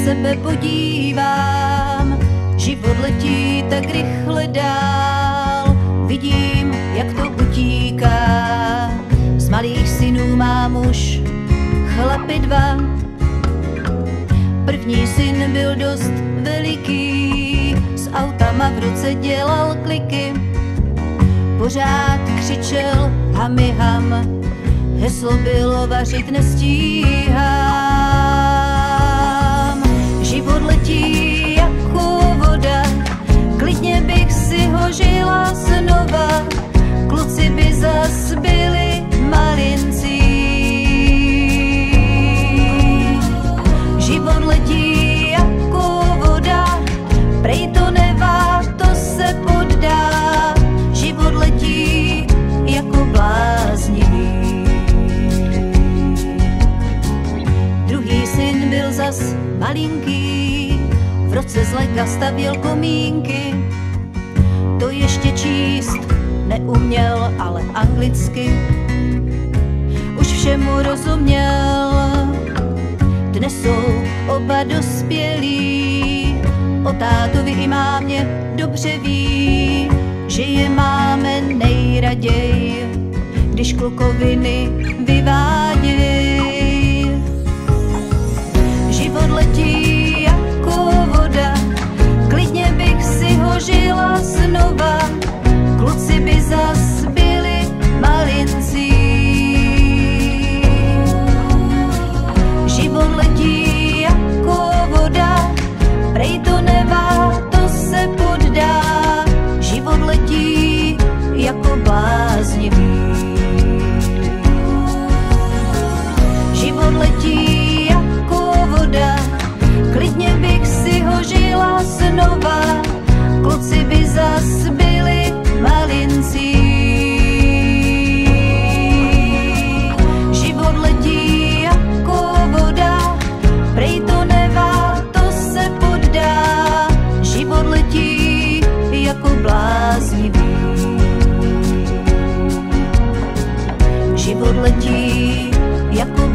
sebe podívám, život letí tak rychle dál, vidím, jak to utíká. Z malých synů mám už chlapy dva. První syn byl dost veliký, s autama v ruce dělal kliky. Pořád křičel hami ham, heslo bylo vařit nestíhám. Život letí jako voda, klidně bych si ho žila znova. Kluci by zas byli malinci. Život letí jako voda, prej to nevá, to se poddá. Život letí jako bláznivý. Druhý syn byl zas malinký, v roce z léka stavěl komínky. To ještě číst neuměl, ale anglicky už všemu rozuměl. Dnes jsou oba dospělí, o tátovi i mámě dobře ví, že je máme nejraději, když klukoviny vyváděj. Život letí jako voda, klidně bych si ho žila znova. Kluci by zas byli malinci. Život letí jako voda, prej to nevá, to se poddá. Život letí jako bláznivý. Život letí jako voda, klidně bych si ho žila znova. Kluci by zas byli malinci. Život letí jako voda, prej to nevá, to se poddá. Život letí jako bláznivý. Život letí jako